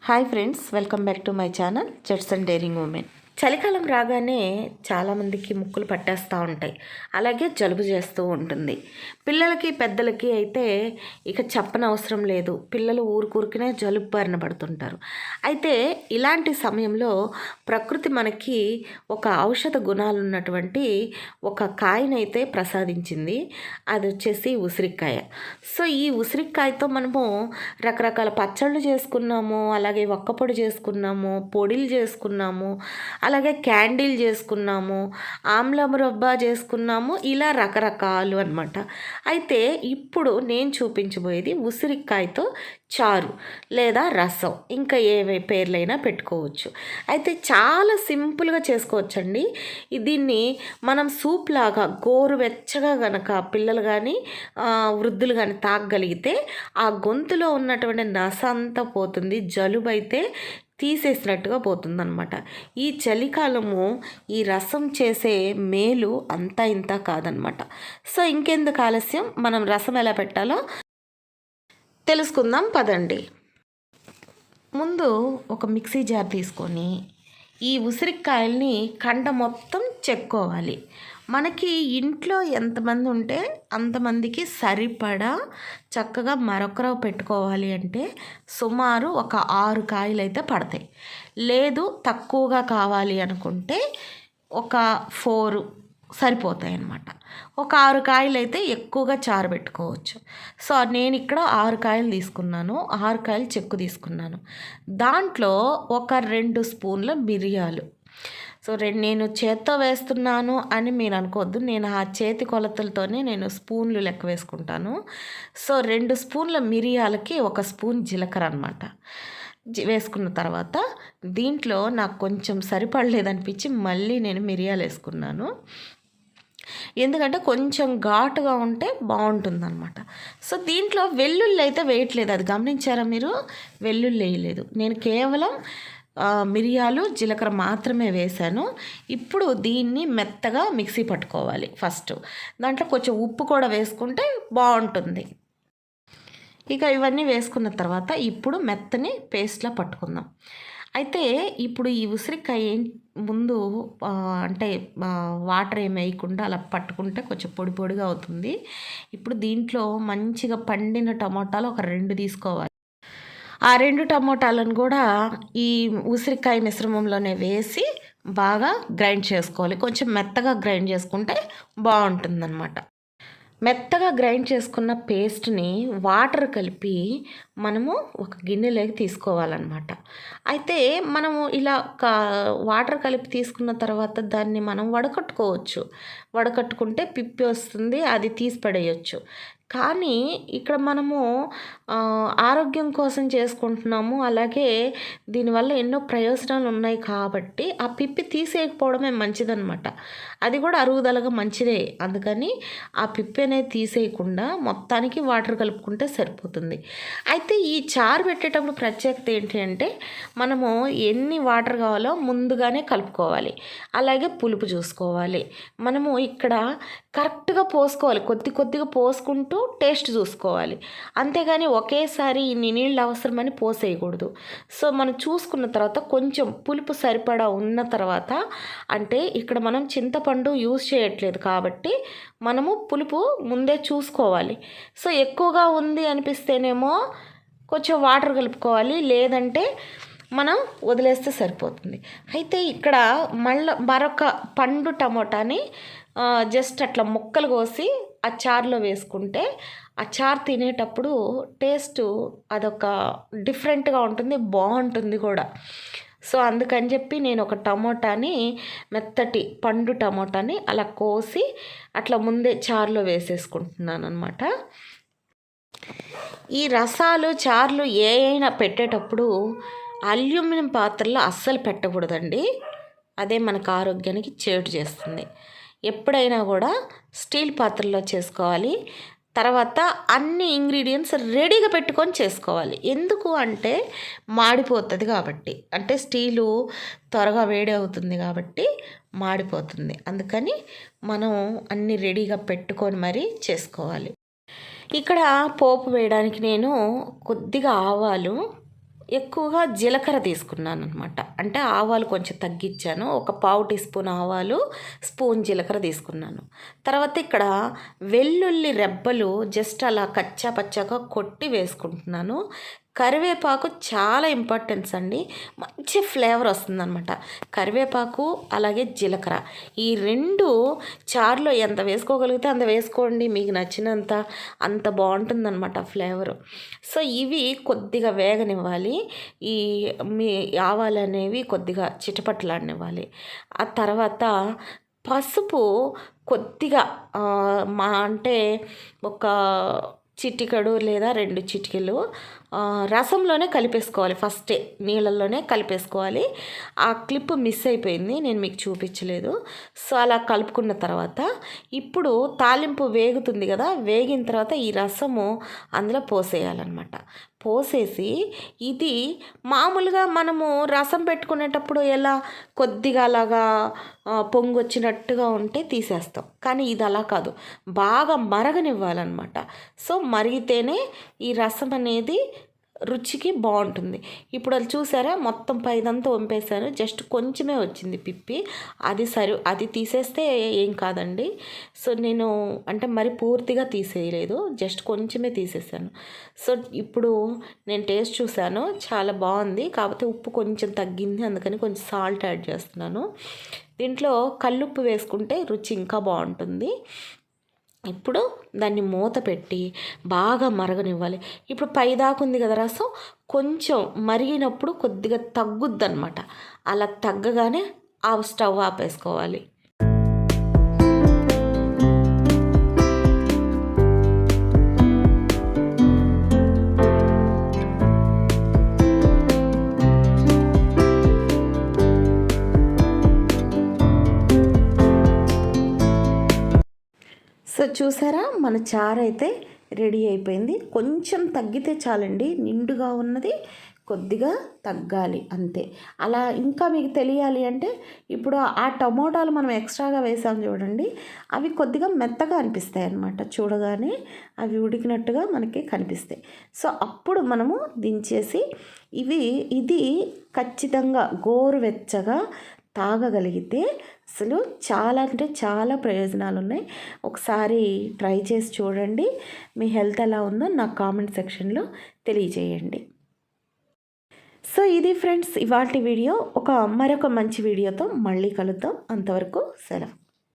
Hi friends, welcome back to my channel jets and daring women. చలికాలం రాగానే చాలామందికి ముక్కులు పట్టేస్తూ ఉంటాయి, అలాగే జలుబు చేస్తూ ఉంటుంది. పిల్లలకి పెద్దలకి అయితే ఇక చెప్పనవసరం లేదు, పిల్లలు ఊరుకూరికినే జలుబు బారిన పడుతుంటారు. అయితే ఇలాంటి సమయంలో ప్రకృతి మనకి ఒక ఔషధ గుణాలు ఉన్నటువంటి ఒక కాయనైతే ప్రసాదించింది. అది వచ్చేసి ఉసిరికాయ. సో ఈ ఉసిరికాయతో మనము రకరకాల పచ్చళ్ళు చేసుకున్నాము, అలాగే ఒక్కపొడి చేసుకున్నాము, పొడిలు చేసుకున్నాము, అలాగే క్యాండిల్ చేసుకున్నాము, ఆమ్ల మురబ్బా చేసుకున్నాము, ఇలా రకరకాలు అనమాట. అయితే ఇప్పుడు నేను చూపించబోయేది ఉసిరికాయతో చారు లేదా రసం, ఇంకా ఏ పేర్లైనా పెట్టుకోవచ్చు. అయితే చాలా సింపుల్గా చేసుకోవచ్చండి. దీన్ని మనం సూప్ లాగా గోరువెచ్చగా గనక పిల్లలు కానీ వృద్ధులు కానీ తాగగలిగితే ఆ గొంతులో ఉన్నటువంటి నస అంతా పోతుంది, జలుబు అయితే తీసేసినట్టుగా పోతుందన్నమాట. ఈ చలికాలము ఈ రసం చేసే మేలు అంతా ఇంత కాదనమాట. సో ఇంకెందుకు ఆలస్యం, మనం రసం ఎలా పెట్టాలో తెలుసుకుందాం పదండి. ముందు ఒక మిక్సీ జార్ తీసుకొని ఈ ఉసిరికాయల్ని కండ మొత్తం చెక్కోవాలి. మనకి ఇంట్లో ఎంతమంది ఉంటే అంతమందికి సరిపడా చక్కగా మరొకరవ పెట్టుకోవాలి అంటే సుమారు ఒక 6 కాయలు అయితే పడతాయి. లేదు తక్కువగా కావాలి అనుకుంటే ఒక 4 సరిపోతాయి అన్నమాట. ఒక 6 కాయలు అయితే ఎక్కువగా చారు పెట్టుకోవచ్చు. సో నేను ఇక్కడ 6 కాయలు తీసుకున్నాను, 6 కాయలు చెక్కు తీసుకున్నాను. దాంట్లో ఒక 2 స్పూన్ల మిరియాలు. సో నేను చేత్తో వేస్తున్నాను అని మీరు అనుకోవద్దు, నేను ఆ చేతి కొలతలతోనే నేను స్పూన్లు లెక్క వేసుకుంటాను. సో 2 స్పూన్ల మిరియాలకి 1 స్పూన్ జీలకర్ర అనమాట వేసుకున్న తర్వాత దీంట్లో నాకు కొంచెం సరిపడలేదనిపించి మళ్ళీ నేను మిరియాలు వేసుకున్నాను. ఎందుకంటే కొంచెం ఘాటుగా ఉంటే బాగుంటుందన్నమాట. సో దీంట్లో వెల్లుల్లి అయితే వేయట్లేదు, అది గమనించారా మీరు? వెల్లుల్లి వేయలేదు, నేను కేవలం మిరియాలు జీలకర్ర మాత్రమే వేశాను. ఇప్పుడు దీన్ని మెత్తగా మిక్సీ పట్టుకోవాలి. ఫస్ట్ దాంట్లో కొంచెం ఉప్పు కూడా వేసుకుంటే బాగుంటుంది. ఇక ఇవన్నీ వేసుకున్న తర్వాత ఇప్పుడు మెత్తని పేస్ట్లా పట్టుకుందాం. అయితే ఇప్పుడు ఈ ఉసిరికాయ ముందు అంటే వాటర్ ఏమి వేయకుండా అలా పట్టుకుంటే కొంచెం పొడి పొడిగా అవుతుంది. ఇప్పుడు దీంట్లో మంచిగా పండిన టమాటాలు ఒక 2 తీసుకోవాలి. ఆ 2 టమోటాలను కూడా ఈ ఉసిరికాయ మిశ్రమంలోనే వేసి బాగా గ్రైండ్ చేసుకోవాలి. కొంచెం మెత్తగా గ్రైండ్ చేసుకుంటే బాగుంటుందన్నమాట. మెత్తగా గ్రైండ్ చేసుకున్న పేస్ట్ని వాటర్ కలిపి మనము ఒక గిన్నెలోకి తీసుకోవాలన్నమాట. అయితే మనము ఇలా వాటర్ కలిపి తీసుకున్న తర్వాత దాన్ని మనం వడకట్టుకోవచ్చు. వడకట్టుకుంటే పిప్పి వస్తుంది, అది తీసి పడేయచ్చు. కానీ ఇక్కడ మనము ఆరోగ్యం కోసం చేసుకుంటున్నాము, అలాగే దీనివల్ల ఎన్నో ప్రయోజనాలు ఉన్నాయి కాబట్టి ఆ పిప్పి తీసేయకపోవడమే మంచిదన్నమాట. అది కూడా అరుగుదలగా మంచిదే. అందుకని ఆ పిప్పి అనేది తీసేయకుండా మొత్తానికి వాటర్ కలుపుకుంటే సరిపోతుంది. అయితే ఈ చారు పెట్టేటప్పుడు ప్రత్యేకత ఏంటి అంటే మనము ఎన్ని వాటర్ కావాలో ముందుగానే కలుపుకోవాలి, అలాగే పులుపు చూసుకోవాలి. మనము ఇక్కడ కరెక్ట్గా పోసుకోవాలి, కొద్ది కొద్దిగా పోసుకుంటూ టేస్ట్ చూసుకోవాలి. అంతేగాని ఒకేసారి ఇన్ని నీళ్ళు అవసరమని పోసేయకూడదు. సో మనం చూసుకున్న తర్వాత కొంచెం పులుపు సరిపడా ఉన్న తర్వాత, అంటే ఇక్కడ మనం చింతపండు యూజ్ చేయట్లేదు కాబట్టి మనము పులుపు ముందే చూసుకోవాలి. సో ఎక్కువగా ఉంది అనిపిస్తేనేమో కొంచెం వాటర్ కలుపుకోవాలి, లేదంటే మనం వదిలేస్తే సరిపోతుంది. అయితే ఇక్కడ మరొక పండు టమోటాని జస్ట్ అట్లా ముక్కలు కోసి ఆ చారులో వేసుకుంటే ఆ చారు తినేటప్పుడు టేస్ట్ అదొక డిఫరెంట్గా ఉంటుంది, బాగుంటుంది కూడా. సో అందుకని చెప్పి నేను ఒక టమోటాని, మెత్తటి పండు టమోటాని అలా కోసి అట్లా ముందే చారులో వేసేసుకుంటున్నాను అనమాట. ఈ రసాలు చారులు అయినా పెట్టేటప్పుడు అల్యూమినియం పాత్రలో అస్సలు పెట్టకూడదండి, అదే మనకు ఆరోగ్యానికి చేటు చేస్తుంది. ఎప్పుడైనా కూడా స్టీల్ పాత్రలో చేసుకోవాలి. తర్వాత అన్ని ఇంగ్రీడియంట్స్ రెడీగా పెట్టుకొని చేసుకోవాలి. ఎందుకు అంటే మాడిపోతుంది కాబట్టి, అంటే స్టీలు త్వరగా వేడి అవుతుంది కాబట్టి మాడిపోతుంది. అందుకని మనం అన్ని రెడీగా పెట్టుకొని మరీ చేసుకోవాలి. ఇక్కడ పోపు వేయడానికి నేను కొద్దిగా ఆవాలు, ఎక్కువగా జీలకర్ర తీసుకున్నాను అనమాట. అంటే ఆవాలు కొంచెం తగ్గించాను. ఒక పావు టీ స్పూన్ ఆవాలు, స్పూన్ జీలకర్ర తీసుకున్నాను. తర్వాత ఇక్కడ వెల్లుల్లి రెబ్బలు జస్ట్ అలా కచ్చా పచ్చాగా కొట్టి వేసుకుంటున్నాను. కరివేపాకు చాలా ఇంపార్టెన్స్ అండి. మంచి ఫ్లేవర్ వస్తుందన్నమాట. కరివేపాకు అలాగే జీలకర్ర ఈ రెండు చారులో ఎంత వేసుకోగలిగితే అంత వేసుకోండి, మీకు నచ్చినంత. అంత బాగుంటుందన్నమాట ఫ్లేవరు. సో ఇవి కొద్దిగా వేగనివ్వాలి. ఈ మీ ఆవాలు అనేవి కొద్దిగా చిటపట్లాడనివ్వాలి. ఆ తర్వాత పసుపు కొద్దిగా అంటే ఒక చిటికెడు లేదా 2 చిటికెలు రసంలోనే కలిపేసుకోవాలి. ఫస్టే నీళ్ళల్లోనే కలిపేసుకోవాలి. ఆ క్లిప్ మిస్ అయిపోయింది, నేను మీకు చూపించలేదు. సో అలా కలుపుకున్న తర్వాత ఇప్పుడు తాలింపు వేగుతుంది కదా, వేగిన తర్వాత ఈ రసము అందులో పోసేయాలన్నమాట. పోసేసి ఇది మామూలుగా మనము రసం పెట్టుకునేటప్పుడు ఎలా కొద్దిగా అలాగా పొంగొచ్చినట్టుగా ఉంటే తీసేస్తాం, కానీ ఇది అలా కాదు, బాగా మరగనివ్వాలన్నమాట. సో మరిగితేనే ఈ రసం అనేది రుచికి బాగుంటుంది. ఇప్పుడు అది చూసారా, మొత్తం పైదంతా వంపేశాను, జస్ట్ కొంచెమే వచ్చింది పిప్పి. అది తీసేస్తే ఏం కాదండి. సో నేను అంటే మరి పూర్తిగా తీసేయలేదు, జస్ట్ కొంచెమే తీసేసాను. సో ఇప్పుడు నేను టేస్ట్ చూశాను, చాలా బాగుంది. కాకపోతే ఉప్పు కొంచెం తగ్గింది, అందుకని కొంచెం సాల్ట్ యాడ్ చేస్తున్నాను. దీంట్లో కల్లుప్పు వేసుకుంటే రుచి ఇంకా బాగుంటుంది. ఇప్పుడు దాన్ని మూత పెట్టి బాగా మరగనివ్వాలి. ఇప్పుడు పైదాకా ఉంది కదా రసం, కొంచెం మరిగినప్పుడు కొద్దిగా తగ్గుద్ది అనమాట. అలా తగ్గగానే స్టవ్ ఆపేసుకోవాలి. సో చూసారా, మన చారు అయితే రెడీ అయిపోయింది. కొంచెం తగ్గితే చాలండి, నిండుగా ఉన్నది కొద్దిగా తగ్గాలి అంతే. అలా ఇంకా మీకు తెలియాలి అంటే ఇప్పుడు ఆ టమోటాలు మనం ఎక్స్ట్రాగా వేసాం చూడండి, అవి కొద్దిగా మెత్తగా అనిపిస్తాయి అన్నమాట. చూడగానే అవి ఉడికినట్టుగా మనకి కనిపిస్తాయి. సో అప్పుడు మనము దించేసి ఇది ఖచ్చితంగా గోరువెచ్చగా తాగగలిగితే అసలు చాలా అంటే చాలా ప్రయోజనాలు ఉన్నాయి. ఒకసారి ట్రై చేసి చూడండి. మీ హెల్త్ ఎలా ఉందో నాకు కామెంట్ సెక్షన్లో తెలియజేయండి. సో ఇది ఫ్రెండ్స్ ఇవాల్టి వీడియో. మరొక మంచి వీడియోతో మళ్ళీ కలుద్దాం. అంతవరకు సెలవు.